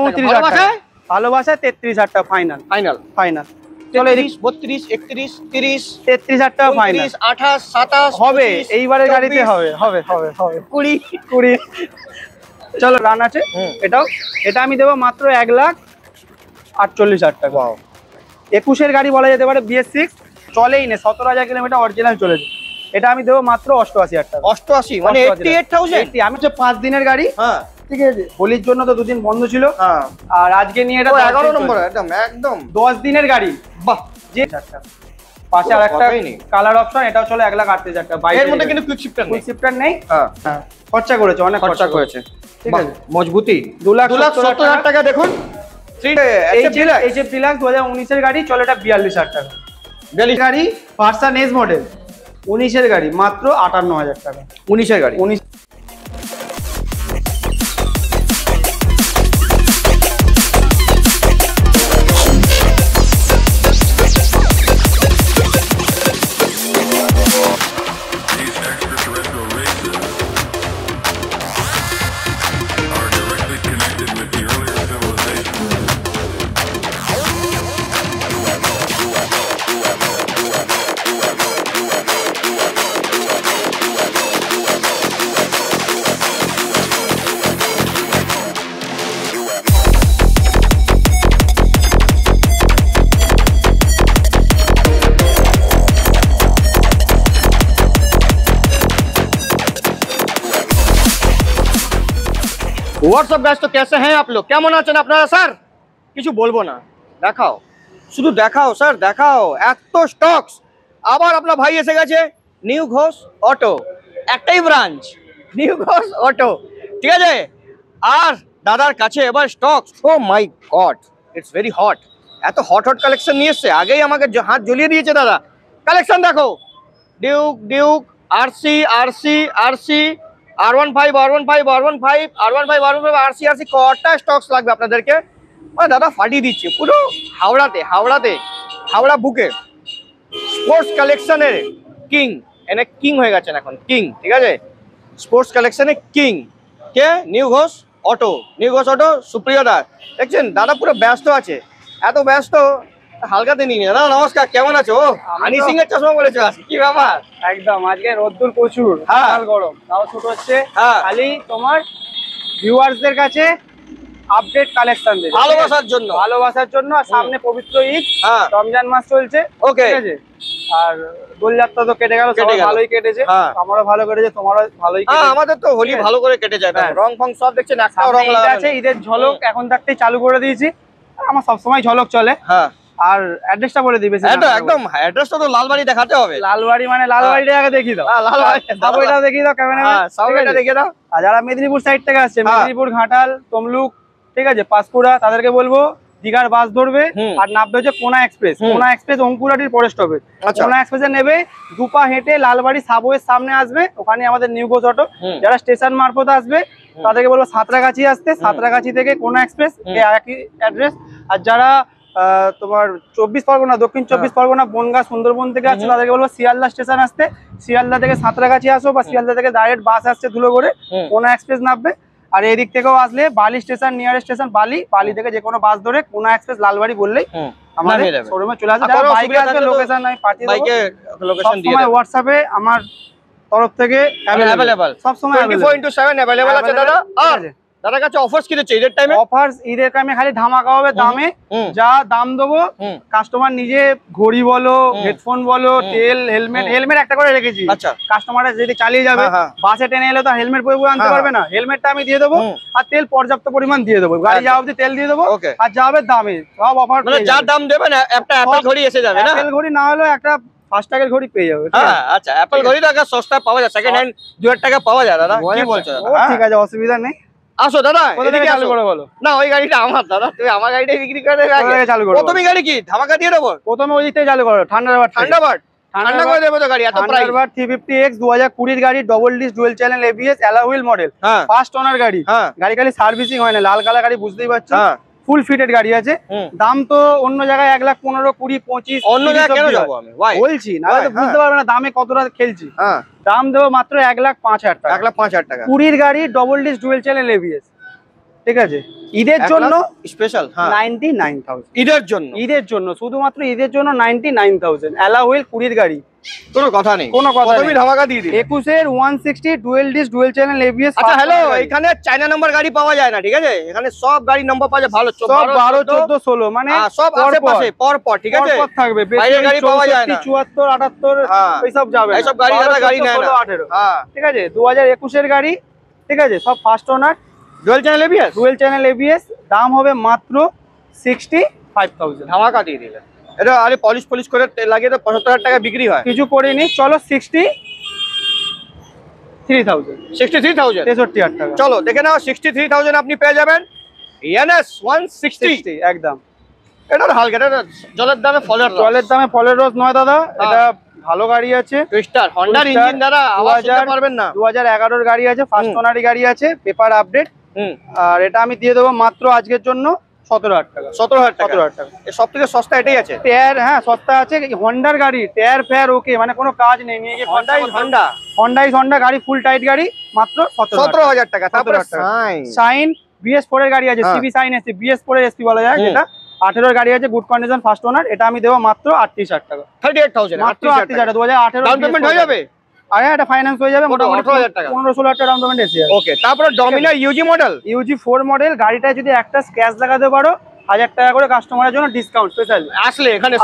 34,000 টাকা ভালোবাসায় 33,000 টাকা ফাইনাল ফাইনাল ফাইনাল। চলো 32 31 30 33,000 টাকা ফাইনাল 28 27 হবে এইবারের গাড়িতে হবে হবে হবে হবে 20 চলো রান আছে এটা আমি দেবো মাত্র 1,48,000 টাকা। 21-এর গাড়ি বলা যেতে পারে BS6 চলেই না 17,000 কিলোমিটার অরিজিনাল চলেছে। এটা আমি দেবো মাত্র 88,000 টাকা। 88 মানে 88,000 আমি হচ্ছে 5 দিনের গাড়ি। হ্যাঁ ঠিক আছে হোলির জন্য তো 2 দিন বন্ধ ছিল আর আজকে নিয়ে এটা 11 নম্বর একদম 10 দিনের গাড়ি। বাহ যে পাশে আর একটা কালার অপশন এটাও চলে 1,38,000 টাকা। এর মধ্যে কিন্তু কুইক শিফটার নেই। হ্যাঁ খরচা করেছে অনেক খরচা করেছে। ঠিক আছে মজবুতি 2,70,000 টাকা। দেখুন HF ডিলাক্স 2019-এর গাড়ি চলে এটা 42,000 টাকা। 42 গাড়ি ভার্সন এস মডেল 19-এর গাড়ি মাত্র 58,000 টাকা। 19-এর গাড়ি 19 হোয়াটসঅ্যাপ গাইস তো कैसे हैं आप लोग কেমন আছেন আপনারা স্যার কিছু বলবো না দেখাও শুধু দেখাও স্যার দেখাও এত স্টকস আবার আপনার ভাই এসে গেছে নিউ ঘোষ অটো একটাই ব্রাঞ্চ নিউ ঘোষ অটো ঠিক আছে আর দাদার কাছে এবার stocks oh my god it's very hot এত হট কালেকশন নিয়ে এসছে আগেই আমাকে হাত জ্বলিয়ে দিয়েছে দাদা কালেকশন দেখো ডিউক আরসি R15 RC কটা স্টকস লাগবে আপনাদেরকে মানে দাদা ফাটিয়ে দিচ্ছে পুরো হাওড়া বুকে স্পোর্টস কালেকশনের কিং কিং হয়ে গেছেন এখন কিং ঠিক আছে স্পোর্টস কালেকশনের কিং কে নিউ ঘোষ অটো সুপ্রিয় দা দেখছেন দাদা পুরো ব্যস্ত আছে এত ব্যস্ত হালকাতে নিয়ে দাদা নমস্কার কেমন আছো হানি সিং এর চশমা বলেছো কি ব্যাপার একদম আজকে রোদ্দুর প্রচুর গরম তাও ছোট হচ্ছে খালি তোমার ভিউয়ার্সদের কাছে আপডেট কালেকশন দেবে ভালোবাসার জন্য আর সামনে পবিত্র ঈদ রমজান মাস চলছে ঠিক আছে আর দোলযাত্রা তো কেটে গেল সবাই ভালোই কেটেছে আমারও ভালো কেটেছে তোমারও ভালোই কেটেছে আমাদের তো হোলি ভালো করে কেটে যায় রং ফং সব দেখছেন একটাও রং লাগা আছে ঈদের ঝলক এখন থাকতেই চালু করে দিয়েছি আমার সবসময় ঝলক চলে আর অ্যাড্রেসটা বলে দিবে একদম অ্যাড্রেসটা তো লালবাড়ি দেখাতে হবে লালবাড়ি মানে লালবাড়িটা আগে দেখিয়ে দাও লালবাড়িটা দেখিয়ে দাও ক্যামেরা সাউন্ডটা দেখিয়ে দাও আর যারা মেদিনীপুর সাইড থেকে আসছে মেদিনীপুর ঘাটাল তমলুক ঠিক আছে পাঁশকুড়া তাদেরকে বলবো দীঘার বাস ধরবে আর নামবে হচ্ছে কোনা এক্সপ্রেস অঙ্কুরাটির পরে স্টপেজ কোনা এক্সপ্রেসে নেবে দুপা হেঁটে লালবাড়ি সাবওয়ের সামনে আসবে ওখানে আমাদের নিউ ঘোষ অটো যারা স্টেশন মারফত আসবে তাদেরকে বলবো সাঁতরাগাছি আসতে সাঁতরাগাছি থেকে কোনা এক্সপ্রেস একই অ্যাড্রেস আর যারা তোমার 24 পরগনা দক্ষিণ 24 পরগনা বনগাঁ সুন্দরবন থেকে আসছে তাদেরকে বলবো শিয়ালদা স্টেশন আসতে শিয়ালদা থেকে সাঁতরাগাছি আসো বা শিয়ালদা থেকে ডাইরেক্ট বাস আসছে ধুলোগড়ে কোনা এক্সপ্রেস নামবে আর এদিক থেকেও আসলে বালি স্টেশন নিয়ারেস্ট স্টেশন বালি থেকে যে কোনো বাস ধরে কোনা এক্সপ্রেস লালবাড়ি বললেই আমাদের শোরুমে চলে আসবে যারা বাইকে আসবে লোকেশন নাই পাঠিয়ে দেব লোকেশন দিয়ে দেব হোয়াটসঅ্যাপে আমার তরফ থেকে अवेलेबल সব সময় 24/7 अवेलेबल আছে দাদা আর দাদার কাছে অফারস কি দিচ্ছে ঈদের টাইমে অফারস ঈদের টাইমে খালি ধামাকা হবে দামে যা দাম দেবো কাস্টমার নিজে ঘড়ি বলো হেডফোন বলো তেল হেলমেট একটা করে রেখেছি আচ্ছা কাস্টমাররা যদি চালিয়ে যাবে বাসে ট্রেনে এলে তো হেলমেট পরে আনতে পারবে না হেলমেটটা আমি দিয়ে দেবো আর তেল পর্যাপ্ত পরিমাণ দিয়ে দেবো গাড়ি যাওয়া অবধি তেল দিয়ে দেবো আর যা হবে দামে সব অফার মানে যা দাম দেবেন একটা অ্যাপল ঘড়ি এসে যাবে না অ্যাপল ঘড়ি না হলেও একটা 5 টাকার ঘড়ি পেয়ে যাবে আচ্ছা অ্যাপল ঘড়ি তো আগে সস্তা পাওয়া যায় সেকেন্ড হ্যান্ড 2 টাকা পাওয়া যায় দাদা কি বলছো ঠিক আছে অসুবিধা নেই আসো দাদা এদিকে চালু করে বলো না ওই গাড়িটা আমার দাদা তুমি আমার গাড়িটাই বিক্রি করে দেবে আগে চালু করো প্রথমে গাড়ি কি ধামাকা দিয়ে দেবো প্রথমে ওই দিকটাই চালু করো ঠান্ডা করে দেবো তো গাড়ি এত প্রাইস 350X 2020 গাড়ি double disc dual channel ABS alloy wheel model first owner গাড়ি গাড়ি খালি সার্ভিসিং হয় না লাল কালার গাড়ি বুঝতেই পারছো ফুল ফিটেড গাড়ি আছে দাম তো অন্য জায়গায় 1,15,000 20 25 অন্য জায়গায় কেন যাব আমি বলছি না তো বুঝতে পারবে না দামে কতটা খেলছি দাম দেবো মাত্র 1,05,000 টাকা 1,05,000 টাকা 20 গাড়ি double disc dual channel ABS ঠিক আছে, ঈদের জন্য স্পেশাল 99,000, ঈদের জন্য শুধুমাত্র ঈদের জন্য 99,000 অ্যালা হুইল 20 গাড়ি, কোনো কথা নেই, কোনো কথা নেই। ধামাকা দিয়ে দিই 21 এর 160 dual disc dual channel ABS. আচ্ছা হ্যালো, এখানে চায়না নাম্বার গাড়ি পাওয়া যায় না, ঠিক আছে, এখানে সব গাড়ি নাম্বার পাওয়া যায় ভালো, 12 14 16 মানে সব আশেপাশে পর ঠিক আছে, পর থাকবে, বাইরের গাড়ি পাওয়া যায় না, 74 78 এইসব যাবে, এইসব গাড়ি দাদা গাড়ি নেয় না, 18 ঠিক আছে, 2021 এর গাড়ি, ঠিক আছে, সব first owner dual channel ABS, দাম হবে মাত্র 65,000। ধামাকা দিয়ে দিলে এটা, আরে পলিশ করে লাগিয়ে তো 75,000 টাকা বিক্রি হয়, কিছু করে নি, চলো 63,000 63,000 টাকা, চলো দেখে নাও 63,000 আপনি পেয়ে যাবেন এনএস 160 একদম। এটা হালকা, এটা জলের দামে ফলের রস নয় দাদা, এটা ভালো গাড়ি আছে, টুইস্টার হন্ডার ইঞ্জিন দ্বারা আওয়াজ শুনতে পারবেন না, 2011 এর গাড়ি আছে, ফার্স্ট ওনারই গাড়ি আছে, পেপার আপডেট, আর এটা আমি দিয়ে দেবো মাত্র আজকের জন্য 17,000 টাকা। 17,000 টাকা, সব থেকে সস্তা এটাই আছে, টায়ার হ্যাঁ সস্তা আছে, হন্ডার গাড়ি, টায়ার ফেয়ার ওকে, মানে কোনো কাজ নেই, নিয়ে গিয়ে হন্ডা গাড়ি, ফুল টাইট গাড়ি, মাত্র 17,000 টাকা। তারপরে শাইন BS4 এর গাড়ি আছে, সিবি শাইন এসপি, BS4 এর এসপি বলা যায় যেটা, 18 এর গাড়ি আছে, গুড কন্ডিশন, ফার্স্ট ওনার, এটা আমি দেবো মাত্র 38,000 টাকা। 38,000 মাত্র 38,000, 2018 ডাউন পেমেন্ট হয়ে যাবে, আর এটা ফাইন্যান্স হয়ে যাবে মোটামুটি 18,000 টাকা, 15-16,000 টাকা ডাউন পেমেন্ট এসে যাবে। ওকে, তারপরে ডমিনার UG4 মডেল গাড়িটা যদি একটা স্ক্র্যাচ লাগাতে পারো 1000 টাকা করে কাস্টমারের জন্য ডিসকাউন্ট স্পেশাল, আসলে এখানে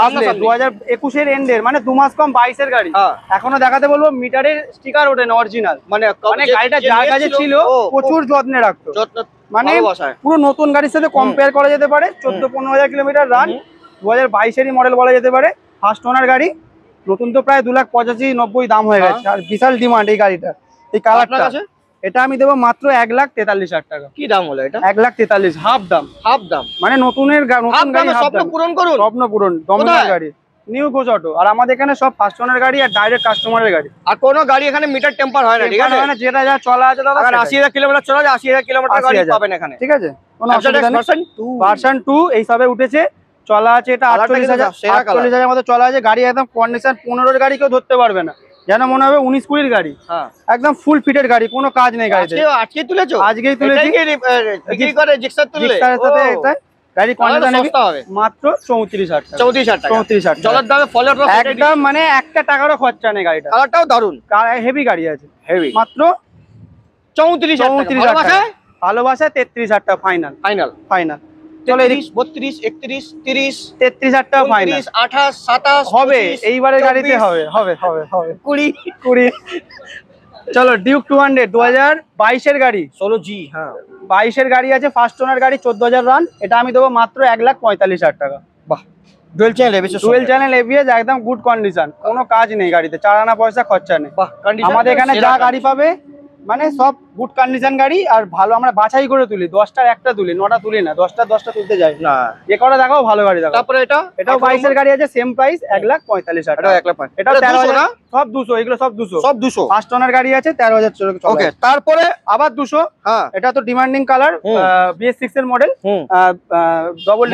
2021 এর এন্ডের, মানে 2 মাস কম 22 এর গাড়ি, এখনো দেখাতে বলবো, মিটারের স্টিকার ওঠে না, অরিজিনাল, মানে গাড়িটা যার কাছে ছিল প্রচুর যত্নে রাখতো, মানে পুরো নতুন গাড়ির সাথে কম্পেয়ার করা যেতে পারে, 14-15,000 কিলোমিটার রান, 2022 এরই মডেল বলা যেতে পারে, ফার্স্ট ওনার গাড়ি, নতুন তো প্রায় 2,85,90 দাম হয়ে গেছে, আর বিশাল ডিমান্ড এই গাড়িটা, এই কালারটা, এটা আমি দেবো মাত্র 1,43,000 টাকা। কি দাম হলো এটা? 1,43,000, হাফ দাম, মানে নতুন গাড়ি, স্বপ্ন পূরণ, ডমিনার গাড়ি, নিউ ঘোষ অটো, আর আমাদের এখানে সব ফার্স্ট ওনার গাড়ি আর ডাইরেক্ট কাস্টমারের গাড়ি, আর কোনো গাড়ি এখানে মিটার টেম্পার হয় না, ঠিক আছে, মানে যেটা যা চলা আছে দাদা, 80,000 কিলোমিটার চলা যায়, 80,000 কিলোমিটার গাড়ি পাবেন এখানে, ঠিক আছে, কোনো অসুবিধা নেই। ভার্সন 2 এই সবে উঠেছে, চলা আছে, এটা 48,000 মতো চলা আছে, গাড়ি একদম কন্ডিশন, 15 এর গাড়ি কেউ ধরতে পারবে না, যেন মনে হবে 19-20 গাড়ি, একদম ফুল ফিটেড গাড়ি, কোনো কাজ নেই গাড়িতে। আজকেই তুলেছি, গাড়ি কন্ডিশন মাত্র 34,000 টাকা, 34,000 জলের দামে ফলের রস, একদম মানে একটা টাকারও খরচা নেই, গাড়িটা কালারটাও দারুন, হেভি গাড়ি আছে, মাত্র 34,000 টাকা, ভালোবাসায় 33,000 টাকা ফাইনাল। চলো 32, 31, 30, 33,000 টাকা ফাইনাল, 28, 27 হবে, এইবারের গাড়িতে হবে 20। চলো ডিউক 200 2022 এর গাড়ি, 16G, 22 এর গাড়ি আছে, ফার্স্ট ওনার গাড়ি, 14,000 রান, এটা আমি দেবো মাত্র 1,45,000 টাকা। বাহ, ডুয়েল চ্যানেল এবিএস, একদম গুড কন্ডিশন, কোনো কাজ নেই গাড়িতে, 4 আনা পয়সা খরচা নেই। আমাদের এখানে যা গাড়ি পাবে মানে সব গুড কন্ডিশন গাড়ি, আর ভালো, আমরা বাছাই করে তুলি, 10টার একটা তুলি, 9টা তুলি না, 10টা তুলতে যাই না, যে কটা দেখাও ভালো গাড়ি দেখাও। তারপরে এটাও 22 এর গাড়ি আছে, সেম প্রাইস 1,45,000 টাকা, এটা 13,000, সব 200, এগুলো সব 200, ফার্স্ট ওনার গাড়ি আছে, 13,000। ওকে, তারপরে আবার 200, এটা তো ডিমান্ডিং কালার, BS6 এর model, double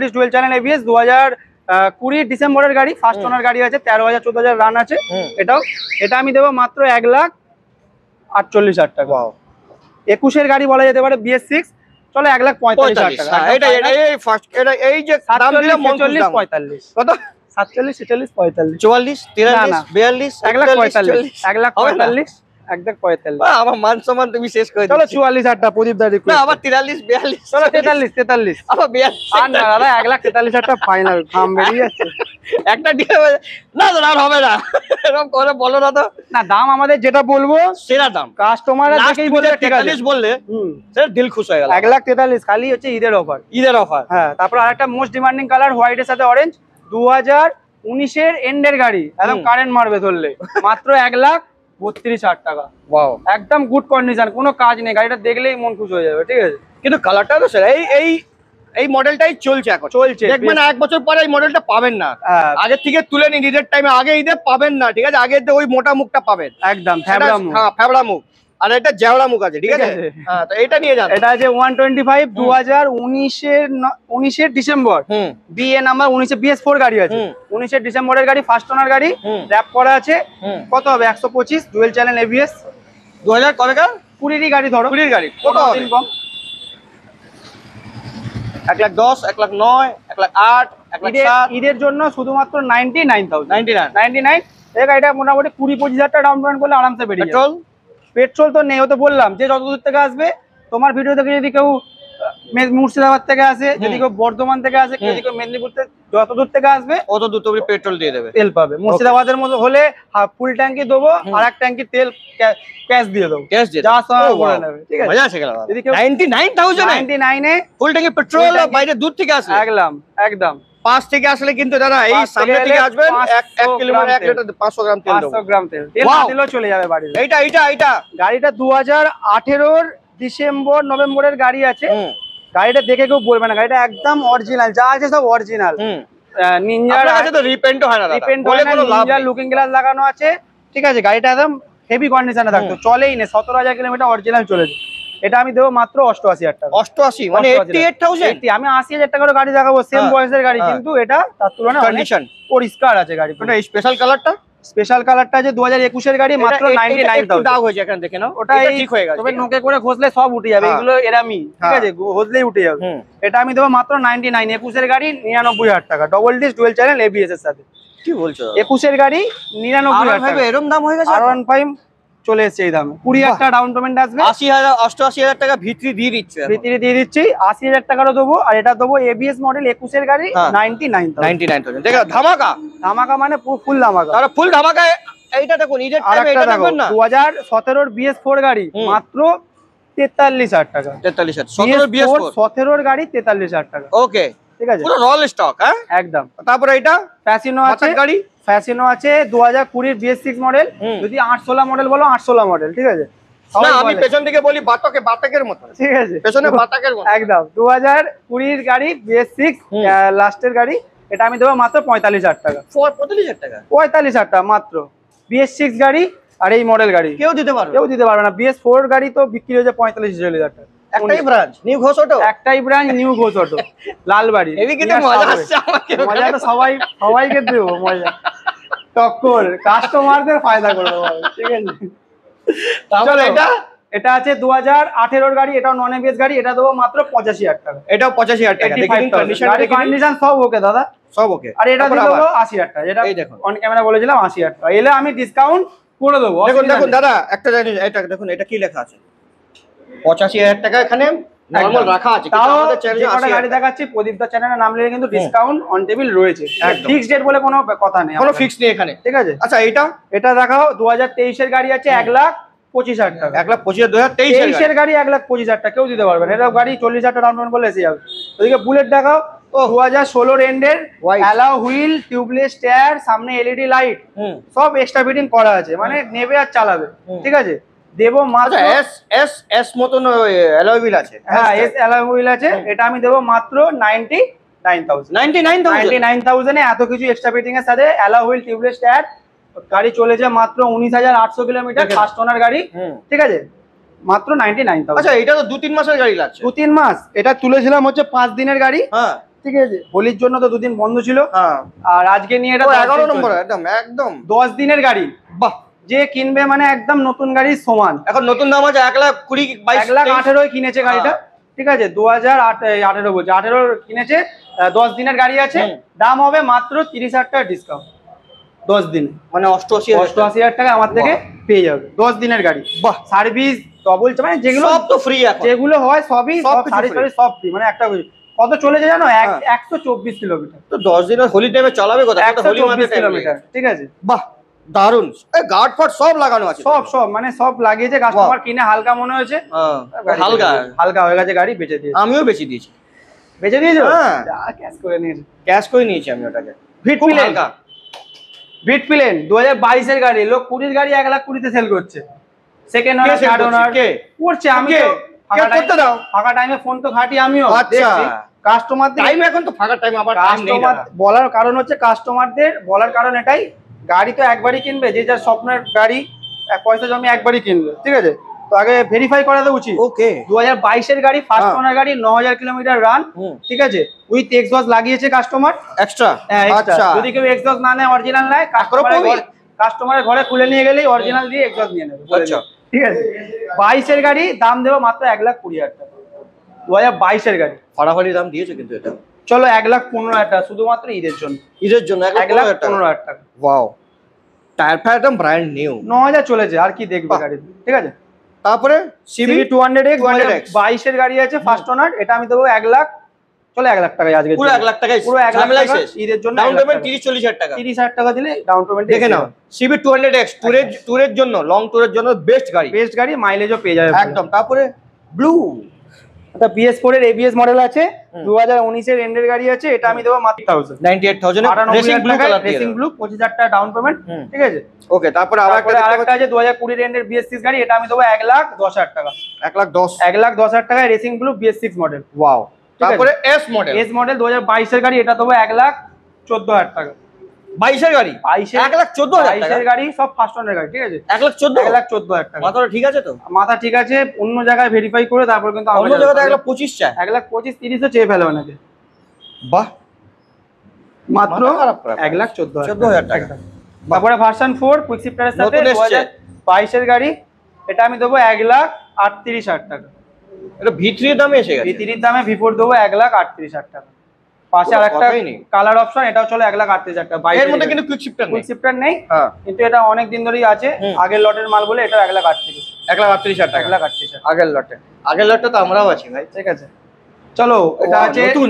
disc dual channel ABS, 2020 ডিসেম্বরের গাড়ি, ফার্স্ট ওনার গাড়ি আছে, 13,000-14,000 রান আছে, এটা আমি দেবো মাত্র 1,48,000 টাকা। 21 এর গাড়ি বলা যেতে পারে, BS6, চলো 1,45,000 টাকা, এই যে দাম দিলাম 45, কত 47, 46, 45, 44, 43, 42, 1,45,000, 1,45,000, 1,45,000, আমার মান সম্মান তুমি শেষ করে দিচ্ছ। চলো 44,000 টাকা প্রদীপ দা, আবার 43, 42, চলো 43, আবার 42, আর না দাদা 1,43,000 টাকা ফাইনাল, দাম বেরিয়ে যাচ্ছে, একটা না তো আর হবে না, এরকম করে বলো না তো, না দাম আমাদের যেটা বলবো সেরা দাম, কাস্টমাররা দেখেই বলবে ঠিক আছে, বললে সেটা দিল খুশ হয়ে গেল। 1,43,000 খালি হচ্ছে ঈদের অফার, হ্যাঁ। তারপর আরেকটা মোস্ট ডিমান্ডিং কালার, হোয়াইট এর সাথে অরেঞ্জ, 2019 এর এন্ডের গাড়ি, একদম কারেন্ট মারবে ধরলে, মাত্র 1,32,000 টাকা, ওয়াও, একদম গুড কন্ডিশন, কোনো কাজ নেই, গাড়িটা দেখলেই মন খুশ হয়ে যাবে, ঠিক আছে, কিন্তু কালারটা তো স্যার এই মডেলটাই চলছে, এখন চলছে, দেখবেন 1 বছর পরে এই মডেলটা পাবেন না, আগে থেকে তুলে নিন, ঈদের টাইমে, আগে ঈদে পাবেন না, ঠিক আছে, আগে ওই মোটা মুখটা পাবেন, একদম ফ্যাবড়া মুখ, আর এটা জেওড়া মুখ আছে, ঠিক আছে, হ্যাঁ, তো এটা নিয়ে যান, এটা আছে 125, 2019 এর ডিসেম্বর, বিএ নাম্বার 19 BS4 গাড়ি আছে, 19 এর ডিসেম্বরের গাড়ি, ফার্স্ট ওনার গাড়ি, র‍্যাপ করা আছে, কত হবে 125, ডুয়েল চ্যানেল এবিএস, 2000 কত টাকা, 20 গাড়ি ধরো, 20 গাড়ি কত হবে, 1,10,000, 1,09,000, 1,08,000, 1,07,000। ঈদের জন্য শুধুমাত্র 99,000 99 এই গাড়িটা মোটামুটি 20-25,000 টাকা ডাউন পেমেন্ট করলে আরামসে বেরিয়ে যাবে। পেট্রোল পেট্রোল তো নেই, ও তো বললাম যে যত দূর থেকে আসবে। তোমার ভিডিও থেকে যদি কেউ মুর্শিদাবাদ থেকে আসে, যদি কেউ বর্ধমান থেকে আসে, যদি কেউ মেদিনীপুর থেকে, যত দূর থেকে আসবে অত দূর তুমি পেট্রোল দিয়ে দেবে, তেল পাবে। মুর্শিদাবাদের মতো হলে ফুল ট্যাঙ্কি দেবো, আর এক ট্যাঙ্কি তেল ক্যাশ দিয়ে দেবো, ক্যাশ দিয়ে যা সব করে নেবে। ঠিক আছে, মজা আছে গেল। যদি কেউ 99,000 এ ফুল ট্যাঙ্কি পেট্রোল বাইরে দূর থেকে আসে, একদম 5 থেকে আসলে কিন্তু দাদা এই সামনে থেকে আসবেন 1 কিলোমিটার 1 লিটার 500 গ্রাম তেল দেবো, 500 গ্রাম তেল দিলেও চলে যাবে বাড়ি। এইটা গাড়িটা 2018 ডিসেম্বর নভেম্বরের গাড়ি আছে। গাড়িটা দেখে কেউ বলবে না, গাড়িটা একদম অরিজিনাল, যা আছে সব অরিজিনাল। নিনজার কাছে তো রিপেন্ট হয় না দাদা, বলে কোনো লাভ নিনজার লুকিং গ্লাস লাগানো আছে। ঠিক আছে, গাড়িটা একদম হেভি কন্ডিশনে থাকতো, চলেই না, 17,000 কিলোমিটার অরিজিনাল চলেছে। এটা আমি দেবো মাত্র 88,000 টাকা। 88 মানে 88,000। আমি 80,000 টাকার গাড়ি দেখাবো, সেম বয়সের গাড়ি, কিন্তু এটা তার তুলনায় কন্ডিশন পরিষ্কার আছে গাড়ি। এই স্পেশাল কালারটা, স্পেশাল কালারটা যে 2021 এর গাড়ি, মাত্র 99,000 দাগ হয়েছে এখানে দেখে নাও, ওটা ঠিক হয়ে গেছে। তবে নোকে করে ঘষলে সব উঠে যাবে, এগুলো এরামি, ঠিক আছে, ঘষলেই উঠে যাবে। এটা আমি দেবো মাত্র 99, 21 এর গাড়ি 99,000 টাকা, double disc dual channel ABS এর সাথে। কি বলছো? 21 এর গাড়ি 99,000 টাকা, এরকম দাম হয়ে গেছে। R15 চলে এসেছে এই দামে। 20,000 টাকা ডাউন পেমেন্ট আসবে, 80,000 88,000 টাকা ভিতরি দিয়ে দিচ্ছে, ভিতরে দিয়ে দিচ্ছি। 80,000 টাকারও দেবো, আর এটা দেবো ABS মডেল 21 এর গাড়ি 99,000। দেখো ধামাকা, ধামাকা মানে ফুল ধামাকা। তাহলে ফুল ধামাকা। এইটা দেখুন, ঈদের টাইমে এটা দেখবেন না, 2017 এর BS4 গাড়ি মাত্র 43,000 টাকা। 43,000 17 BS4 17 এর গাড়ি 43,000 টাকা। ওকে, ঠিক আছে, পুরো রল স্টক। হ্যাঁ একদম। তারপরে এটা ফ্যাসিনো আছে, গাড়ি ফ্যাসিনো আছে 2020 BS6 মডেল। যদি 816 মডেল বলো 816 মডেল, ঠিক আছে। না আমি পেছন থেকে বলি বাতাকের মতো, ঠিক আছে, পেছনে বাতাকের মতো একদম। 2020 এর গাড়ি BS6 লাস্টের গাড়ি, এটা আমি দেবো মাত্র 45,000 টাকা। 45,000 টাকা, 45,000 টাকা মাত্র। BS6 গাড়ি আর এই মডেল গাড়ি কেউ দিতে পারবে না। BS4 গাড়ি তো বিক্রি হয়েছে 45,000 টাকা। একটাই ব্রাঞ্চ, নিউ ঘোষ অটো, একটাই ব্রাঞ্চ, নিউ ঘোষ অটো, লালবাড়ি। এদিকে তো মজা আসছে আমাকে, মজা তো সবাইকে দেবো মজা, টক্কর, কাস্টমারদের ফায়দা করে দেবো, ঠিক আছে। তাহলে এটা আছে 2018 গাড়ি, এটাও নন ABS গাড়ি, এটা দেবো মাত্র 85,000 টাকা। এটাও 85,000 টাকা। কন্ডিশন সব ওকে দাদা, সব ওকে। আর এটা দেবো 80,000 টাকা, যেটা অন ক্যামেরা বলেছিলাম 80,000 টাকা। এলে আমি ডিসকাউন্ট করে দেবো। দেখুন দাদা, একটা জানি এটা দেখুন, এটা কি লেখা আছে, 85,000 টাকা এখানে নরমাল রাখা আছে। কিন্তু আমাদের চ্যানেলে 80,000 গাড়ি দেখাচ্ছি, প্রদীপ দা চ্যানেলের নাম লিখে কিন্তু ডিসকাউন্ট অন টেবিল রয়েছে। ফিক্সড রেট বলে কোনো কথা নেই, কোনো ফিক্স নেই এখানে, ঠিক আছে। আচ্ছা এটা দেখাও, 2023 এর গাড়ি আছে 1,25,000 টাকা। 1,25,000 2023 এর গাড়ি 1,25,000 টাকা কেউ দিতে পারবে না। এটা গাড়ি 40,000 টাকা ডাউন পেমেন্ট করলে এসে যাবে। ওদিকে বুলেট দেখাও, 2016 এন্ডের, অ্যালাউ হুইল, টিউবলেস টায়ার, সামনে LED লাইট, সব এক্সট্রা ফিটিং করা আছে, মানে নেবে আর চালাবে, ঠিক আছে। দেবো মাত্র এস মতন অ্যালয় হুইল আছে। হ্যাঁ, এস অ্যালয় হুইল আছে। এটা আমি দেবো মাত্র 99,000 এ, এত কিছু এক্সট্রা ফিটিং এর সাথে অ্যালয় হুইল, টিউবলেস টায়ার। গাড়ি চলেছে মাত্র 19,800 কিলোমিটার, ফার্স্ট ওনার গাড়ি, ঠিক আছে, মাত্র 99,000। আচ্ছা, এটা তো 2-3 মাসের গাড়ি লাগছে। 2-3 মাস। এটা তুলেছিলাম হচ্ছে 5 দিনের গাড়ি, হ্যাঁ, ঠিক আছে। হোলির জন্য তো 2 দিন বন্ধ ছিল, আর আজকে নিয়ে এটা 11 নম্বর, একদম 10 দিনের গাড়ি। বাহ, যে কিনবে মানে একদম নতুন গাড়ির সমান। এখন নতুন দাম আছে 1,20,22 1,18,000 কিনেছে গাড়িটা, ঠিক আছে। 2018 বলছে, 18 কিনেছে, 10 দিনের গাড়ি আছে। দাম হবে মাত্র 30,000 টাকা ডিসকাউন্ট 10 দিনে, মানে 88,000 টাকা আমার থেকে পেয়ে যাবে 10 দিনের গাড়ি। বাহ, সার্ভিস ডবল, মানে যেগুলো সব তো ফ্রি, এখন যেগুলো হয় সবই, সব ফ্রি। মানে একটা কত চলেছে জানো, 124 কিলোমিটার। তো 10 দিনের হোলি টাইমে চালাবে কোথায়? 124 কিলোমিটার, ঠিক আছে। বাহ, দারুন। গার্ড ফাট সব লাগানো আছে, সব মানে সব লাগিয়েছে। কাস্টমার কিনে হালকা মনে হয়েছে, হালকা হয়ে গেছে গাড়ি, বেচে দিয়েছে। আমিও বেচে দিয়েছি। বেচে দিয়েছো? ক্যাশ করে নিয়েছি আমি ওটাকে। ভিট প্লেন 2022 এর গাড়ি, লোক 20 গাড়ি 1,20,000 সেল করছে। সেকেন্ড ওনার, থার্ড ওনার করছে। আমি ফাঁকা টাইমে ফোন তো ঘাটি আমিও। কাস্টমারদের টাইম, এখন তো ফাঁকা টাইম, আবার কাস্টমার বলার কারণ হচ্ছে, কাস্টমারদের বলার কারণ এটাই, গাড়ি তো একবারই কিনবে, যে যার স্বপ্নের গাড়ি পয়সা জমি একবারই কিনবে, ঠিক আছে। তো আগে ভেরিফাই করা তো উচিত। ওকে, 2022 এর গাড়ি, ফার্স্ট ওনার গাড়ি, 9,000 কিলোমিটার রান, ঠিক আছে। উইথ এক্সহস্ট লাগিয়েছে কাস্টমার এক্সট্রা। আচ্ছা, যদি কেউ এক্সহস্ট না নেয়, অরিজিনাল নেয়, কাস্টমারের ঘরে খুলে নিয়ে গেলেই অরিজিনাল দিয়ে এক্সহস্ট নিয়ে নেবে। আচ্ছা, ঠিক আছে। 22 এর গাড়ি, দাম দেবো মাত্র 1,20,000 টাকা। 2022 এর গাড়ি, ফাড়াফাড়ি দাম দিয়েছে কিন্তু এটা। চলো 1,15,000 টাকা শুধুমাত্র ঈদের জন্য। ঈদের জন্য 1,15,000 টাকা। ওয়াও, টায়ার ফায়ার একদম ব্র্যান্ড নিউ। 9,000 চলেছে, আর কি দেখবে গাড়ি, ঠিক আছে। তারপরে CB 200X 22 এর গাড়ি আছে ফার্স্ট ওনার, এটা আমি দেবো 1 লাখ, চলো 1 লাখ টাকায় আজকে পুরো 1 লাখ টাকায় পুরো 1 লাখ টাকা ঈদের জন্য। ডাউন পেমেন্ট 30-40 হাজার টাকা, 30,000 টাকা দিলে ডাউন পেমেন্ট দেখে নাও। CB 200X ট্যুরের জন্য, লং ট্যুরের জন্য বেস্ট গাড়ি, বেস্ট গাড়ি, মাইলেজও পেয়ে যাবে একদম। তারপরে ব্লু, এটা BS4 এর ABS মডেল আছে, 2019 এর এন্ডের গাড়ি আছে, এটা আমি দেবো মাত্র 98,000 racing blue colour, racing blue, 25,000 টাকা ডাউন পেমেন্ট, ঠিক আছে। ওকে, তারপরে আরেকটা আছে 2020 এর এন্ডের BS6 গাড়ি, এটা আমি দেবো 1,10,000 টাকা, 1,10,000 টাকায় racing blue BS6 model. Wow. তারপরে S মডেল 2022 এর গাড়ি, এটা দেবো 1,14,000 টাকা। 22 এর গাড়ি 1,14,000 টাকা, এর গাড়ি সব ফার্স্ট ওনার গাড়ি, ঠিক আছে। 1,14,000 টাকা। মাথাটা ঠিক আছে তো? মাথা ঠিক আছে, অন্য জায়গায় ভেরিফাই করে তারপর কিন্তু অন্য জায়গায় 1,25,000 চায়, 1,25,30 চেয়ে ফেলে অনেকে। বাহ, মাত্র 1,14,000 টাকা। তারপরে ভার্সন 4 কুইক শিফটারের সাথে 2022 এর গাড়ি, এটা আমি দেবো 1,38,000 টাকা। এটা V3 এর দামে এসে গেছে। V3 এর দামে V4 দেবো 1,38,000 টাকা। পাশে আরেকটা কালার অপশন, এটাও চলো 1,38,000 টাকা। এর মধ্যে কিন্তু কুইক শিফটার নেই, কিন্তু এটা অনেক দিন ধরেই আছে, আগের লটের মাল বলে এটা 1,38,000 টাকা। 1,38,000 আগের লটে তো আমরাও আছি ভাই, ঠিক আছে। চলো, এটা আছে নতুন,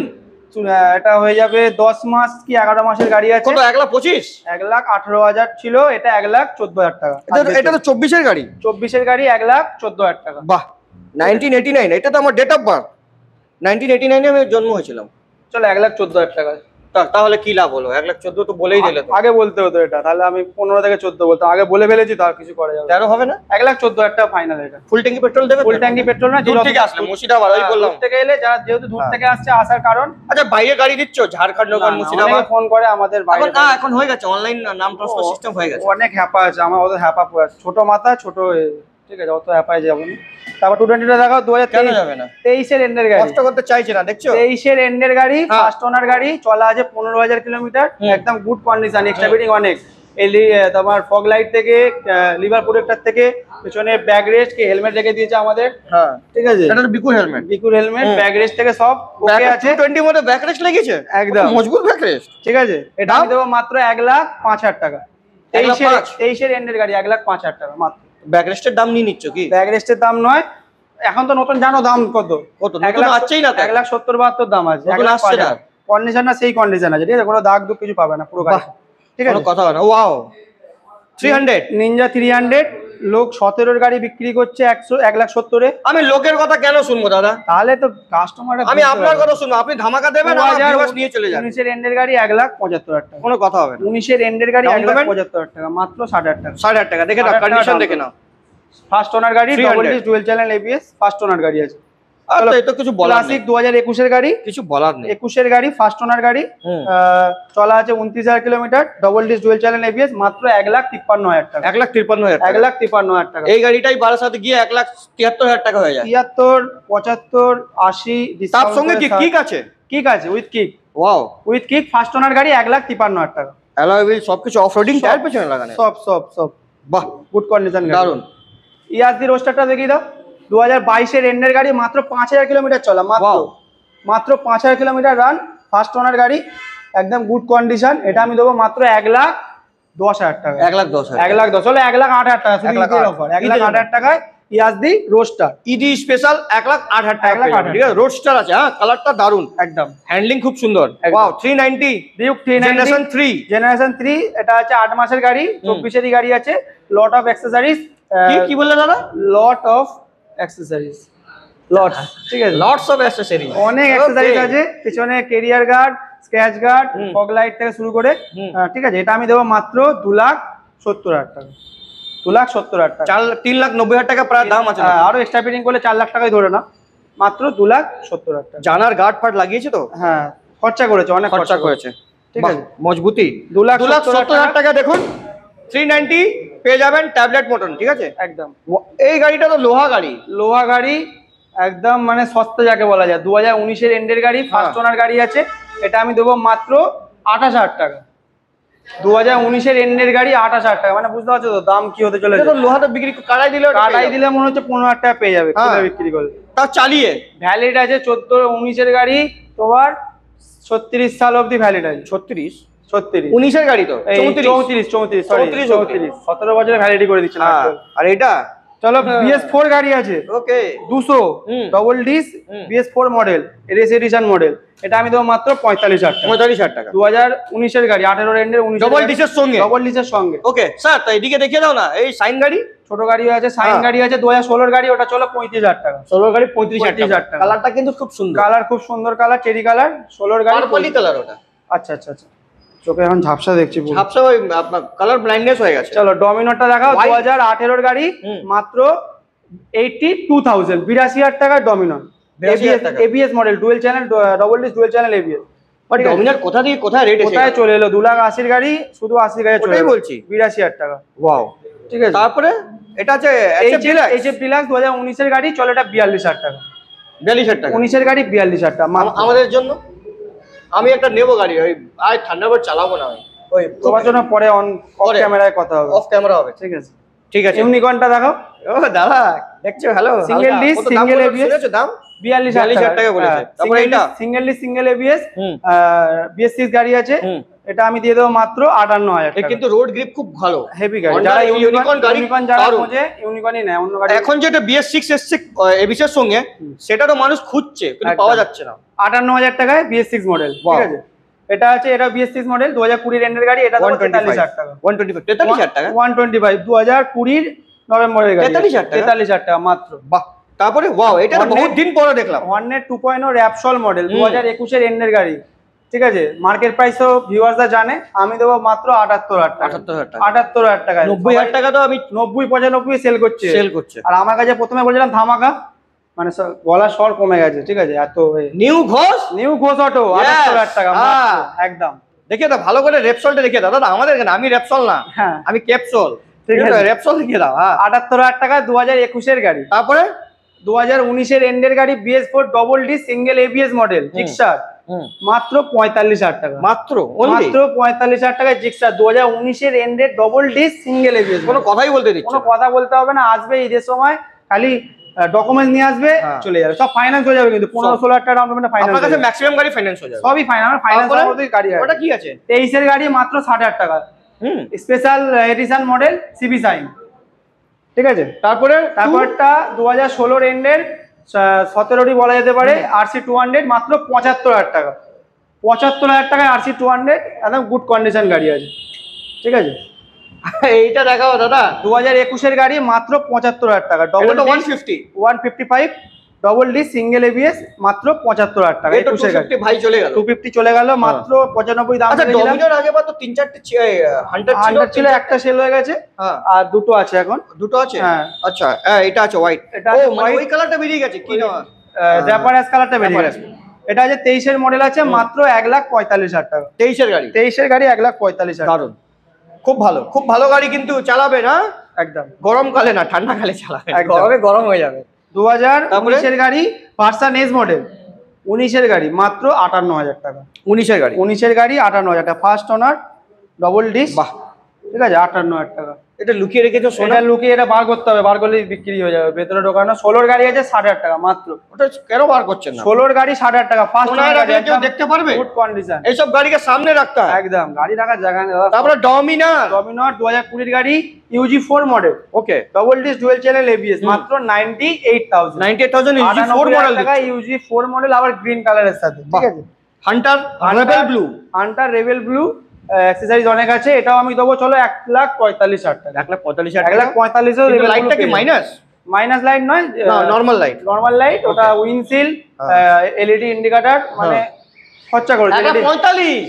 এটা হয়ে যাবে 10 মাস কি 11 মাসের গাড়ি আছে। কত? 1,25,000, 1,18,000 ছিল, এটা 1,14,000 টাকা। এটা তো 24 এর গাড়ি, 24 এর গাড়ি 1,14,000 টাকা। বাহ, 1989, এটা তো আমার ডেট অফ বার্থ, 1989 এ আমি জন্ম হয়েছিলাম। চলো 1,14,000 টাকা। তাহলে কি লাভ হলো? 1,14,000 তো বলেই দিলে তো। আগে বলতে হতো এটা, তাহলে আমি 15 থেকে 14 বলতাম, আগে বলে ফেলেছি তো আর কিছু করা যাবে না। 13 হবে না? 1,14,000 টাকা ফাইনাল। এটা ফুল ট্যাঙ্কি পেট্রোল দেবে? ফুল ট্যাঙ্কি পেট্রোল না, দূর থেকে আসলে মুর্শিদাবাদ, ওই বললাম দূর থেকে এলে, যারা যেহেতু দূর থেকে আসছে, আসার কারণ। আচ্ছা, বাইরে গাড়ি দিচ্ছ? ঝাড়খণ্ড, মুর্শিদাবাদ ফোন করে আমাদের বাইরে। এখন হয়ে গেছে অনলাইন নাম ট্রান্সফার সিস্টেম হয়ে গেছে। অনেক হ্যাপা আছে আমার, ওদের হ্যাপা ছোট মাথা ছোট, ঠিক আছে, অত হ্যাপায় যাবো না। তারপর 220টা দেখাও, 2023 এর এন্ডের গাড়ি। কষ্ট করতে চাইছে না, দেখছো? 23 এর এন্ডের গাড়ি, ফার্স্ট ওনার গাড়ি, চলা আছে 15,000 কিলোমিটার, একদম গুড কন্ডিশন, এক্সট্রা ফিটিং অনেক। তোমার ফগ লাইট থেকে, লিভার প্রোটেক্টর থেকে, পেছনে ব্যাক রেস্ট, কে হেলমেট রেখে দিয়েছে আমাদের, হ্যাঁ, ঠিক আছে। এটা তো বিকুর হেলমেট, ব্যাক রেস্ট থেকে সব ওকে আছে। 20 মধ্যে ব্যাক রেস্ট লাগিয়েছে, একদম মজবুত ব্যাক রেস্ট, ঠিক আছে। এটা আমি দেবো মাত্র 1,05,000 টাকা। 23 এর এন্ডের গাড়ি, 1,05,000 টাকা মাত্র। ব্যাক রেস্টের দাম নিয়ে নিচ্ছ কি? ব্যাক রেস্টের দাম নয়, এখন তো নতুন জানো দাম কত, 1,70,72 দাম আছে। কন্ডিশন না সেই কন্ডিশন আছে, ঠিক আছে, কোনো দাগ দুঃখ কিছু পাবে না পুরো গাড়ি, ঠিক আছে, কথা না। ওয়াও, 300 নিনজা 300 লোক 17 এর গাড়ি বিক্রি করছে 1,70,000 এ। আমি লোকের কথা কেন শুনবো দাদা? তাহলে তো কাস্টমার, আমি আপনার কথা শুনবো, আপনি ধামাকা দেবেন, নিয়ে চলে যান। 19 এর এন্ডের গাড়ি 1,75,000 টাকা, কোনো কথা হবে না। 19 এর এন্ডের গাড়ি 1,75,000 টাকা, মাত্র 60,000 টাকা। 60,000 টাকা, দেখে নাও, কন্ডিশন দেখে নাও। ফার্স্ট ওনার গাড়ি, double disc dual channel ABS, first owner গাড়ি আছে। আর তো এটা কিছু বলার নেই। ক্লাসিক 2021 এর গাড়ি, কিছু বলার নেই। 21 এর গাড়ি, ফার্স্ট ওনার গাড়ি, চলা আছে 29,000 kilometre, double disc dual channel ABS, মাত্র 1,53,000 টাকা। 1,53,000 টাকা, 1,53,000 টাকা। এই গাড়িটাই বারাসাতে গিয়ে 1,73,000 টাকা হয়ে যায়। 73, 75, 80 তার সঙ্গে কি কিক আছে? কিক আছে, with kick. Wow, with kick, first owner গাড়ি 1,53,000 টাকা। অ্যালয় হুইল সবকিছু, অফ রোডিং টায়ার পেছনে লাগানো, সব বাহ, গুড কন্ডিশন, দারুন। ইয়াসদি রোস্টারটা দেখিয়ে দাও, 2022 এর এন্ডের গাড়ি, মাত্র 5,000 কিলোমিটার চলা, মাত্র 5,000 কিলোমিটার রান, ফার্স্ট ওনার গাড়ি, একদম গুড কন্ডিশন। এটা আমি দেবো মাত্র 1,10,000 টাকা। 1,10,000, 1,10,000 হলে 1,08,000 টাকা, 1,08,000 টাকায় ইয়াসদি রোস্টার ইডি স্পেশাল 1,08,000 টাকা, ঠিক আছে। রোস্টার আছে, হ্যাঁ, কালারটা দারুন, একদম হ্যান্ডলিং খুব সুন্দর। ওয়াও, 390 ডিউক 390 জেনারেশন 3, এটা আছে 8 মাসের গাড়ি, 24 এরই গাড়ি আছে। লট অফ অ্যাক্সেসরিজ, কি বললে দাদা? লট অফ অ্যাক্সেসরিজ, লট, ঠিক আছে, লটস অফ অ্যাক্সেসরিজ, অনেক অ্যাক্সেসরিজ আছে। পিছনে carrier guard, scratch guard, fog light থেকে শুরু করে, ঠিক আছে। এটা আমি দেবো মাত্র 2,70,000 টাকা, 2,70,000 টাকা। 3,90,000 টাকা প্রায় দাম আছে। আরো এক্সট্রা ফিটিং করলে 4 লাখ টাকায় ধরে না, মাত্র 2,70,000 টাকা। জানার গার্ড ফার্ড লাগিয়েছে তো? হ্যাঁ, খরচা করেছে, অনেক খরচা করেছে, ঠিক আছে, মজবুতি। 2,70,000 টাকা দেখুন, 390 পেয়ে যাবেন, ট্যাবলেট মোটর, ঠিক আছে, একদম। এই গাড়িটা তো লোহা গাড়ি, একদম মানে সস্তা যাকে বলা যায়। 2019 এর এন্ডের গাড়ি, ফার্স্ট ওনার গাড়ি আছে। এটা আমি দেবো মাত্র 28,000 টাকা। 2019 এর এন্ডের গাড়ি, 28,000 টাকা, মানে বুঝতে পারছো তো দাম কি হতে চলেছে। লোহাটা বিক্রি কাড়াই দিলে মনে হচ্ছে 15,000 টাকা পেয়ে যাবে বিক্রি করলে। তা চালিয়ে ভ্যালিড আছে 14-19 গাড়ি তোমার 36 সাল অবধি ভ্যালিড আছে। 36 19 গাড়ি তো 34 সরি 17 বছরের ভ্যালিডি করে দিচ্ছেন। আর এটা চলো BS4 গাড়ি আছে, ওকে 200 double disc BS4 model, race edition model. এটা আমি দেবো মাত্র 45,000 টাকা। 45,000 টাকা 2019 এর গাড়ি, 18 এন্ডের 19 ডবল ডিসের সঙ্গে, ডবল ডিসের সঙ্গে। ওকে স্যার, তো এদিকে দেখিয়ে দাও না এই সাইন গাড়ি। ছোট গাড়ি আছে, সাইন গাড়ি আছে 2016 গাড়ি, ওটা চলো 35,000 টাকা। 16 গাড়ি 35,000 টাকা। টাকা। কালারটা কিন্তু খুব সুন্দর, কালার খুব সুন্দর কালার, চেরি কালার। 16 গাড়ি পার্পলি কালার ওটা। আচ্ছা আচ্ছা আচ্ছা, চোখে এখন ঝাপসা দেখছি পুরো। ঝাপসা ওই আপনার কালার ব্লাইন্ডনেস হয়ে গেছে। চলো ডমিনোরটা দেখাও। 2018 এর গাড়ি, মাত্র 82,000, 82,000 টাকা Dominar. ABS model, dual channel, double disc dual channel ABS। But Dominar কোথা থেকে কোথায় রেট এসে কোথায় চলে এলো? 2,80,000 গাড়ি, শুধু 80 গাড়ি চলে বলছি 82,000 টাকা। ওয়াও, ঠিক আছে। তারপরে এটা আছে HF ডিলাক্স 2019 এর গাড়ি, চলে এটা 42,000 টাকা। 42,000 টাকা 19 এর গাড়ি 42,000 টাকা আমাদের জন্য। আমি একটা নেবো গাড়ি, ওই আর থান্ডারবার্ড চালাবো না, ওই তোমার জন্য পরে অন অফ ক্যামেরায় কথা হবে, অফ ক্যামেরা হবে। ঠিক আছে ঠিক আছে। ইউনিকর্নটা দেখাও। ও দাদা দেখছো, hello, single dish single ABS, শুনেছো দাম 42,000 টাকা বলেছে। তারপরে এটা single dish single ABS BS6 গাড়ি আছে, এটা আমি দিয়ে দেবো মাত্র 58,000 টাকা। কিন্তু রোড গ্রিপ খুব ভালো, হেভি গাড়ি। যারা ইউনিকর্ন যারা খোঁজে, ইউনিকর্নই নেয়, অন্য গাড়ি। এখন যেটা BS6 এসছে ABS এর সঙ্গে, সেটা তো মানুষ খুঁজছে কিন্তু পাওয়া যাচ্ছে না। 58,000 টাকায় BS6 মডেল, ঠিক আছে। এটা আছে, এটা BS6 মডেল 2020 এন্ডের গাড়ি, এটা 43,000 টাকা। 43,000 টাকা 125 2020 নভেম্বরের গাড়ি, 43,000 টাকা মাত্র। বাহ, তারপরে ওয়াও, এটা তো বহুত দিন পরে দেখলাম। হর্নেট 2.0 র্যাপসল মডেল 2021 এন্ডের গাড়ি, ঠিক আছে। মার্কেট প্রাইস তো ভিউয়ার্সরা জানে, আমি দেবো মাত্র 78,000 টাকা। 78,000 টাকা। 90,000 টাকা তো আমি 90-95 সেল করছে। আর আমার কাছে প্রথমে বলছিলাম ধামাকা, মানে গলার স্বর কমে গেছে, ঠিক আছে। এত নিউ ঘোষ অটো 78,000 টাকা একদম। দেখিয়ে দাও ভালো করে, রেপসলটা দেখিয়ে দাও দাদা। আমাদের এখানে আমি রেপসল না, আমি ক্যাপসল, ঠিক আছে। রেপসল দেখিয়ে দাও। 78,000 টাকা 2021 এর গাড়ি। তারপরে 2019 এর এন্ডের গাড়ি BS4 double D single ABS model Gixxer, মাত্র 45,000 টাকা। মাত্র 45,000 টাকা জিক্সার 2019 এর এন্ডের ডবল ডি সিঙ্গেল ABS। কোনো কথাই বলতে দিচ্ছি, কোনো কথা বলতে হবে না, আসবে ঈদের সময়, খালি ডকুমেন্টস নিয়ে আসবে, চলে যাবে। সব ফাইন্যান্স হয়ে যাবে, কিন্তু 15-16,000 টাকা ডাউন পেমেন্টে ফাইন্যান্স। আপনার কাছে ম্যাক্সিমাম গাড়ি ফাইন্যান্স হয়ে যাবে, সবই ফাইন্যান্স। ফাইন্যান্সের মধ্যেই গাড়ি আছে। ওটা কি আছে? 23 এর গাড়ি মাত্র 60,000 টাকা, special edition model CB shine, ঠিক আছে। তারপরটা 2016 এন্ডের 17টি বলা যেতে পারে, RC 200 মাত্র 75,000 টাকা। 75,000 টাকায় RC 200 একদম গুড কন্ডিশন গাড়ি আছে, ঠিক আছে। এইটা দেখাও দাদা। 2021 এর গাড়ি মাত্র 75,000 টাকা। Double 155 double D single ABS মাত্র 75,000 টাকা। 21 এর গাড়ি ভাই চলে গেল, 250 চলে গেল, মাত্র 95 দাম। আচ্ছা, ডমিনোর আগে তো 3-4টে হান্টার ছিল, একটা সেল হয়ে গেছে, আর দুটো আছে এখন। দুটো আছে, আচ্ছা। এটা আছে হোয়াইট, ওই কালারটা বেরিয়ে গেছে, কি না জাপানিজ কালারটা বেরিয়ে গেছে। এটা আছে 23 এর মডেল আছে, মাত্র 1,45,000 টাকা। 23 এর গাড়ি, 1,45,000। দারুন, খুব ভালো গাড়ি, কিন্তু চালাবে না একদম গরমকালে না, ঠান্ডাকালে চালাবে, গরম হয়ে যাবে। 2019 এর গাড়ি ভার্সন এস মডেল, 19 এর গাড়ি মাত্র 58,000 টাকা। 19 এর গাড়ি 58,000 টাকা। ফার্স্ট ওনার ডবল ডিস, বাহ, ঠিক আছে। 58,000 টাকা। এটা লুকিয়ে রেখেছো? সোনা লুকিয়ে, এটা বার করতে হবে, বার করলে বিক্রি হয়ে যাবে, ভেতরে ঢোকানো। 16 গাড়ি আছে 60,000 টাকা মাত্র। ওটা কেন বার করছেন না? 16 গাড়ি 60,000 টাকা। ফার্স্ট ওনার গাড়ি কেউ দেখতে পারবে? Good condition. এইসব গাড়িকে সামনে রাখতে হয়, একদম গাড়ি রাখার জায়গা নেই দাদা। তারপরে ডমিনার 2020 গাড়ি UG4 model, okay, double disc dual channel ABS, মাত্র 98,000 UG4 মডেল টাকা। UG4 মডেল, আবার গ্রিন কালারের সাথে, ঠিক আছে। হান্টার রেবেল ব্লু অ্যাকসেসরিজ অনেক আছে। এটাও আমি দেবো, চলো 1,45,000 টাকা। 1,45,000 1,45,000। লাইটটা কি মাইনাস লাইট নয়, নরমাল লাইট। ওটা উইন্ডশিল, LED ইন্ডিকেটর, মানে খরচা করেছে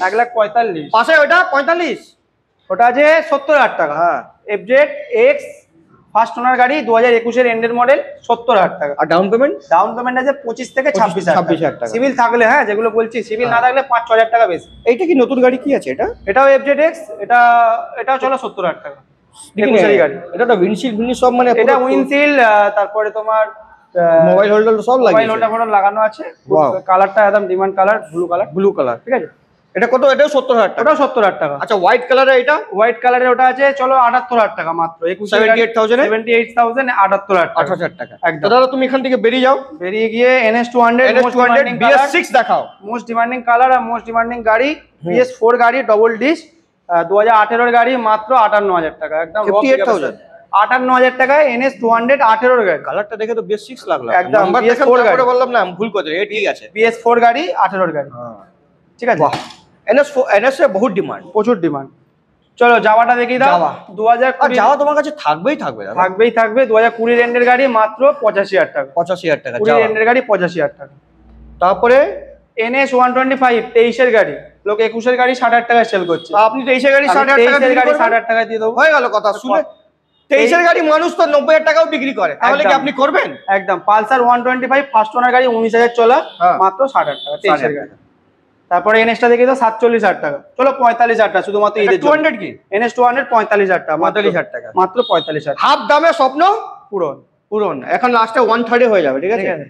1,45,000। পাশে ওটা 45, ওটা আছে 70,000 টাকা। FZ X ফার্স্ট ওনার গাড়ি, 2021 এর এন্ডের মডেল, 70,000 টাকা। আর ডাউন পেমেন্ট আছে 25 থেকে 26,000 টাকা। সিভিল থাকলে, যেগুলো বলছি, সিভিল না থাকলে 5-6,000 টাকা বেশি। এইটা কি নতুন গাড়ি? কি আছে এটা? এটাও FZ X, এটাও চলো 70,000 টাকা। 21 গাড়ি। এটা তো উইন্ডশিল্ড সব, মানে এটা উইন্ডশিল্ড, তারপরে তোমার মোবাইল হোল্ডার সব লাগিয়েছে, মোবাইল হোল্ডার লাগানো আছে। কালারটা একদম ডিমান্ড কালার, ব্লু কালার, ঠিক আছে। এটা কত? এটাও 70,000 টাকা। ওটাও 70,000 টাকা। আচ্ছা হোয়াইট কালারের এটা? হোয়াইট কালারের ওটা আছে চলো 78,000 টাকা মাত্র। 78,000 78,000 78,000 টাকা। 8,000 টাকা। একদম। তো দাদা তুমি এখান থেকে বেরিয়ে যাও, বেরিয়ে গিয়ে NS200 BS6 দেখাও। মোস্ট ডিমান্ডিং কালার আর মোস্ট ডিমান্ডিং গাড়ি, BS4 গাড়ি ডবল ডিস্ক 2018 এর গাড়ি মাত্র 58,000 টাকা। একদম 58,000 58,000 টাকায় NS200 18 এর গাড়ি। কালারটা দেখে তো BS6 লাগলো একদম নাম্বার দেখে BS4 গাড়ি। বললাম না ভুল করে, এই ঠিক আছে BS4 গাড়ি 18 এর গাড়ি। ঠিক আছে। বাহ, NS এর বহুত ডিমান্ড, প্রচুর ডিমান্ড। চলো যাওয়াটা দেখি দাও। যাওয়া। 2020 আর যাওয়া তোমার কাছে থাকবেই থাকবে দাদা। থাকবে 2020 রেন্ডের গাড়ি মাত্র 85,000 টাকা। 85,000 টাকা 20 যাওয়া। রেন্ডের গাড়ি 85,000 টাকা। তারপরে NS125 23 এর গাড়ি, লোক 21 এর গাড়ি 60,000 টাকায় সেল করছে। আপনি 23 এর গাড়ি 60,000 টাকা 23 এর গাড়ি বিক্রি করবেন? 60,000 টাকায় দিয়ে দেবো। হয়ে গেল কথা। শুনে 23 এর গাড়ি মানুষ তো 90,000 টাকাও বিক্রি করে, তাহলে কি একদম। আপনি করবেন? একদম। পালসার 125 ফার্স্ট ওনার গাড়ি 19,000 চলা, হ্যাঁ। মাত্র 60,000 টাকা 23 এর 60,000 গাড়ি। তারপরে NS টা দেখে দাও 47,000 টাকা। চলো 45,000 টাকা শুধুমাত্র ঈদের জন্য। 200 কি? NS200 45,000 টাকা, 45,000 টাকা মাত্র 45,000 হাফ দামে স্বপ্ন পুরো। পূরণ। এখন লাস্টে 1/3 হয়ে যাবে, ঠিক আছে? ঠিক আছে।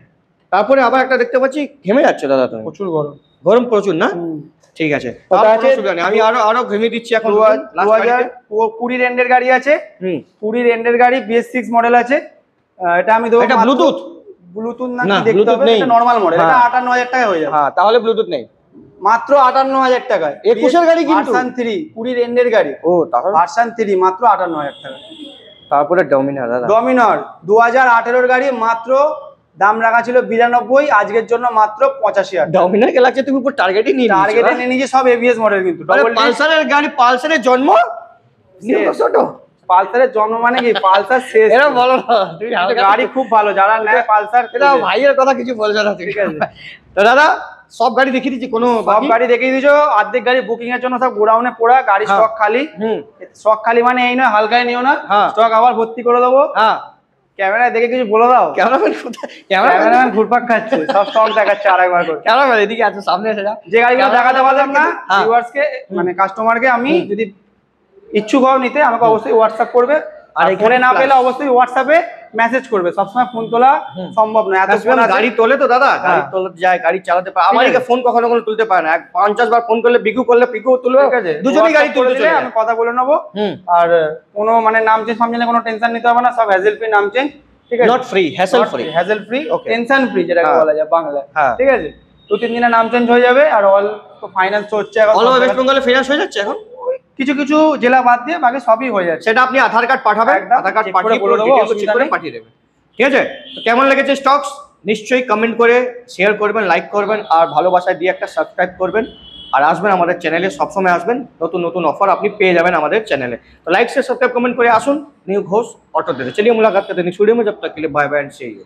তারপরে আবার একটা দেখতে পাচ্ছি, ঘেমে যাচ্ছে দাদা তুমি, প্রচুর গরম। গরম প্রচুর না? ঠিক আছে, ওটা তার আছে কোনো অসুবিধা নেই, আমি আরো ঘেমে দিচ্ছি এখন। 2020 রেন্ডের গাড়ি আছে, 20 রেন্ডের গাড়ি BS6 মডেল আছে। এটা আমি দেবো এটা মাত্র- ব্লুটুথ? ব্লুটুথ না, না, কি দেখতে ব্লুটুথ হবে, নেই। এটা নরমাল মডেল। হ্যাঁ। এটা 58,000 টাকায় হয়ে যাবে। হ্যাঁ, তাহলে ব্লুটুথ নেই, মাত্র 58,000 টাকায়। 21 এর গাড়ি কিন্তু? ভার্সন 3 20 রেন্ডের গাড়ি। ও তাহলে ভার্সন 3 মাত্র 58,000 টাকা। তারপরে ডমিনার দাদা। ডমিনর 2018 এর গাড়ি, মাত্র দাম রাখা ছিল 92, আজকের জন্য মাত্র 85,000 টাকা। ডমিনার কে লাগছে তুমি পুরো টার্গেটই নিয়ে নিয়েছো, টার্গেটে হ্যাঁ? নিয়ে নিয়েছে সব ABS মডেল, কিন্তু মানে ডবল পালসারের গাড়ি, পালসারের জন্ম ছোট। পালসারের জন্ম মানে কি, পালসার শেষ। এরা বলো না, তুমি হালকা গাড়ি খুব ভালো, যারা নেয় পালসার। এটা ভাইয়ের কথা কিছু বলছো না, ঠিক আছে? তো দাদা সব গাড়ি দেখিয়ে দিচ্ছি, কোনো সব গাড়ি দেখিয়ে দিয়েছো। অর্ধেক গাড়ি বুকিং এর জন্য সব গোডাউনে পড়া, গাড়ি হ্যাঁ। স্টক খালি। স্টক খালি মানে এই নয় হালকায় নিও না, হ্যাঁ। স্টক আবার ভর্তি করে দেবো। হ্যাঁ, ক্যামেরায় দেখে কিছু বলে দাও। ক্যামেরাম্যান কোথায়? ক্যামেরাম্যান ঘুরপাক খাচ্ছে, সব স্টক দেখাচ্ছে আরেকবার করে। ক্যামেরাম্যান এদিকে আছে, সামনে এসে যা। যে গাড়িগুলো দেখাতে পারলাম না, হ্যাঁ। ভিউয়ার্সকে মানে কাস্টমারকে, আমি যদি ইচ্ছুক হও নিতে, আমাকে অবশ্যই হোয়াটসঅ্যাপ করবে। আর আর ফোনে না plus- পেলে অবশ্যই হোয়াটসঅ্যাপে মেসেজ করবে। সবসময় ফোন তোলা সম্ভব নয়, এত ফোন আছে। গাড়ি তোলে তো দাদা, গাড়ি হ্যাঁ। তোলা যায়, গাড়ি চালাতে পারে। আমার ঠিক আছে। ফোন কখনো কখনো তুলতে পারে না, 50 বার ফোন করলে পিকু করলে পিকু তুলবে, ঠিক আছে, দুজনেই গাড়ি WhatsApp করে তুলতে দিলে চলে আমি কথা বলে নেবো। হুম। আর কোনো মানে নাম চেঞ্জ ফাম চেঞ্জ কোনো টেনশন নিতে হবে না, সব হ্যাজেল ফ্রি নাম চেঞ্জ। ঠিক আছে, not free, hassle free. Hazel free, Okay. Tension free যেটাকে হ্যাঁ। বলা যায় বাংলায়। হ্যাঁ। ঠিক আছে, 2-3 দিনে নাম চেঞ্জ হয়ে যাবে। আর অল তো ফাইন্যান্স হচ্ছে এখন অল সব ওভার ওয়েস্ট জায়গায়। বেঙ্গলে ফিনান্স হয়ে যাচ্ছে এখন। কিছু কিছু জেলা বাদ দিয়ে বাকি সবই হয়ে যাচ্ছে। সেটা আপনি আধার কার্ড পাঠাবেন, একদম, আধার কার্ড check করে পাঠিয়ে বলে দেবো, ডিটেইলস চেক অসুবিধা করে নেই। পাঠিয়ে দেবেন। ঠিক আছে, তো কেমন লেগেছে স্টকস নিশ্চয়ই কমেন্ট করে শেয়ার করবেন, লাইক করবেন, আর ভালোবাসা দিয়ে একটা সাবস্ক্রাইব করবেন। আর আসবেন আমাদের চ্যানেলে, সবসময় আসবেন, নতুন নতুন অফার আপনি পেয়ে যাবেন আমাদের চ্যানেলে। তো লাইক শেয়ার সাবস্ক্রাইব কমেंट করে আসুন। न्यू घोष ऑटो देते। चलिए मुलाकात करते हैं नेक्स्ट वीडियो में, जब तक के लिए bye bye and see you.